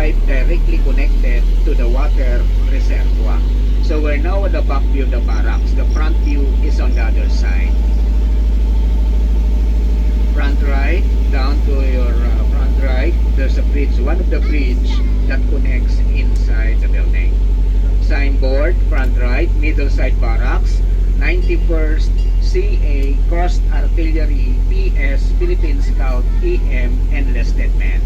pipe directly connected to the water reservoir. So we're now at the back view of the barracks. The front view is on the other side. Front right, down to your front right, there's a bridge, one of the bridge that connects inside the building. Signboard, front right, middle side barracks, 91st CA Crossed Artillery PS Philippine Scout EM enlisted men.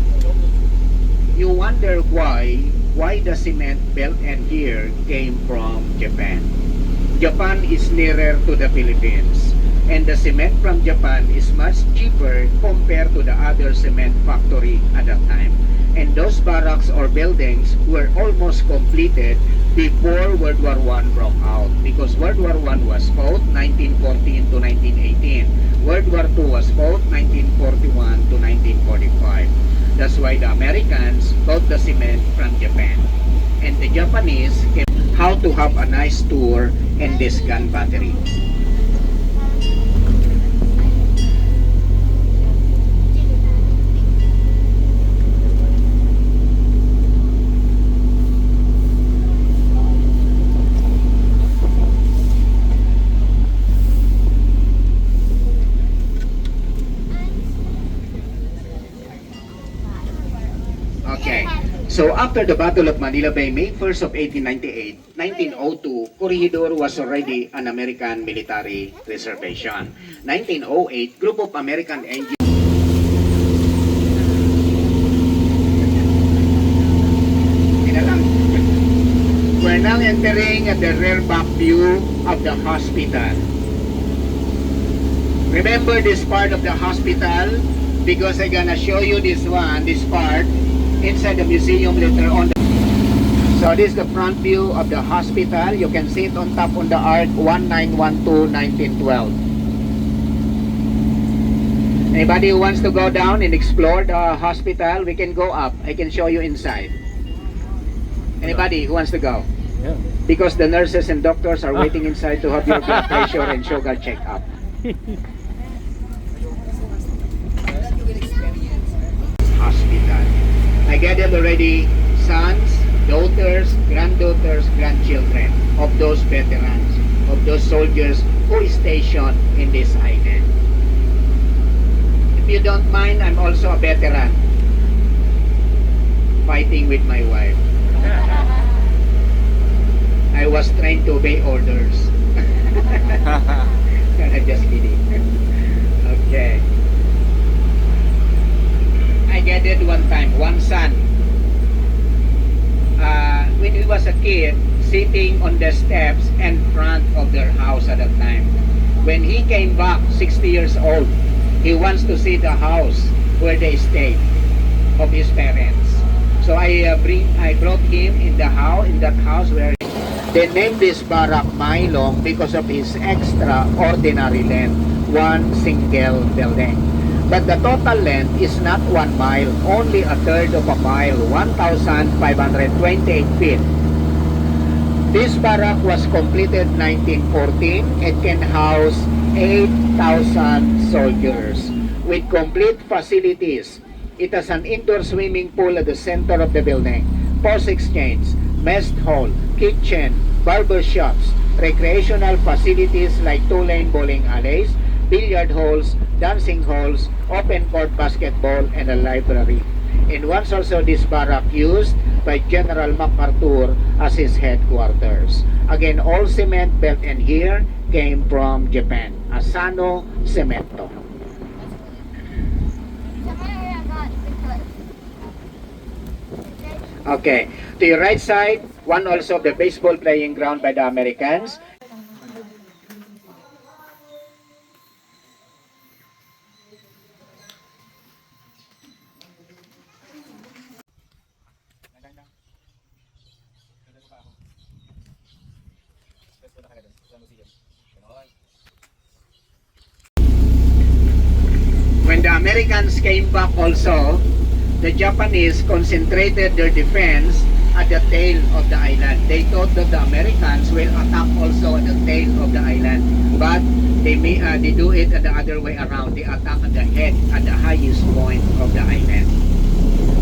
You wonder why the cement belt end here came from Japan. Japan is nearer to the Philippines, and the cement from Japan is much cheaper compared to the other cement factory at that time. And those barracks or buildings were almost completed before World War I broke out, because World War I was fought 1914 to 1918. World War II was fought 1941 to 1945. That's why the Americans bought the cement from Japan. And the Japanese came how to have a nice tour in this gun battery. Okay, so after the Battle of Manila Bay, May 1st of 1898, 1902, Corregidor was already an American military reservation. 1908, group of American engineers. We're now entering at the rear back view of the hospital. Remember this part of the hospital because I'm gonna show you this part inside the museum later on. So this is the front view of the hospital. You can see it on top on the arc 1912-1912. Anybody who wants to go down and explore the hospital, we can go up. I can show you inside. Anybody who wants to go? Yeah. Because the nurses and doctors are waiting inside to have your blood pressure and sugar check up. Hospital. I gathered already sons, daughters, granddaughters, grandchildren of those veterans, of those soldiers who is stationed in this island. If you don't mind, I'm also a veteran, fighting with my wife. I was trained to obey orders. I'm just kidding. Okay. I gathered one time, one son. When he was a kid, sitting on the steps in front of their house at that time. When he came back, 60 years old, he wants to see the house where they stayed of his parents. So I brought him in that house where they named this barrack Mailong because of his extraordinary length, one single building. But the total length is not 1 mile, only a third of a mile, 1,528 feet. This barrack was completed 1914. It can house 8,000 soldiers with complete facilities. It has an indoor swimming pool at the center of the building, post exchange, mess hall, kitchen, barber shops, recreational facilities like 2-lane bowling alleys, billiard halls, dancing halls, open court basketball, and a library. And once also this barrack used by General MacArthur as his headquarters. Again, all cement built in here came from Japan. Asano Cemento. Okay, to your right side, one also of the baseball playing ground by the Americans. When the Americans came back also, the Japanese concentrated their defense at the tail of the island. They thought that the Americans will attack also at the tail of the island, but they do it the other way around. They attack at the head, at the highest point of the island.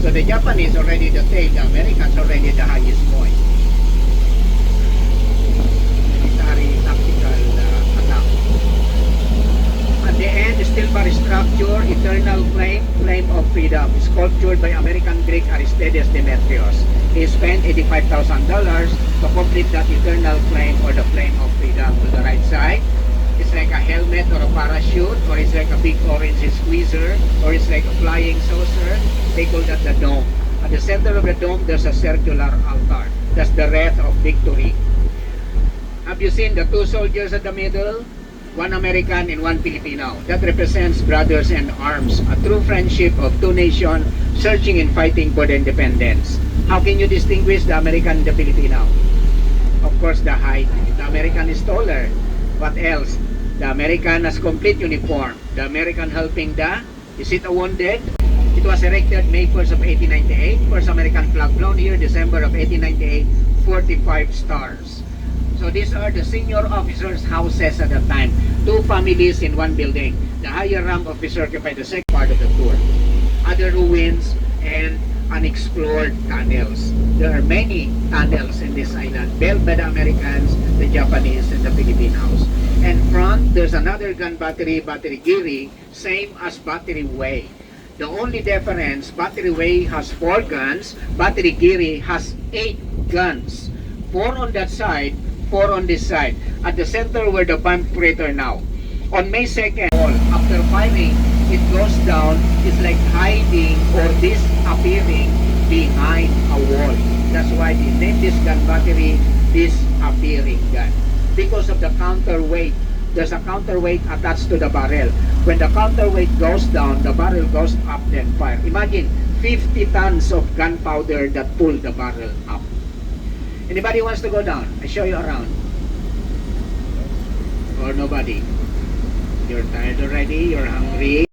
So the Japanese already the tail, the Americans already the highest point. Military tactical attack. At the end, steel bar structure, eternal flame, flame of freedom, sculptured by American Greek Aristides Demetrius. He spent $85,000 to complete that eternal flame or the flame of freedom. To the right side, it's like a helmet or a parachute, or it's like a big orange squeezer, or it's like a flying saucer. They call that the dome. At the center of the dome, there's a circular altar. That's the wreath of victory. Have you seen the two soldiers at the middle? One American and one Filipino. That represents brothers in arms, a true friendship of two nations searching and fighting for their independence. How can you distinguish the American and the Filipino? Of course, the height. The American is taller. What else? The American has complete uniform. The American helping the, is it a wounded? It was erected May 1st of 1898. First American flag flown here, December of 1898, 45 stars. So these are the senior officers' houses at the time. Two families in one building. The higher rank officer occupied the second part of the tour. Other ruins and unexplored tunnels. There are many tunnels in this island, built by the Americans, the Japanese, and the Filipinos. And front, there's another gun battery, Battery Giri, same as Battery Way. The only difference, Battery Way has 4 guns, Battery Giri has 8 guns. 4 on that side, 4 on this side. At the center where the bomb crater now. On May 2nd, after firing, it goes down. It's like hiding or disappearing behind a wall. That's why they named this gun battery disappearing gun. Because of the counterweight. There's a counterweight attached to the barrel. When the counterweight goes down, the barrel goes up then fire. Imagine 50 tons of gunpowder that pull the barrel up. Anybody wants to go down? I show you around. Or nobody? You're tired already? You're hungry?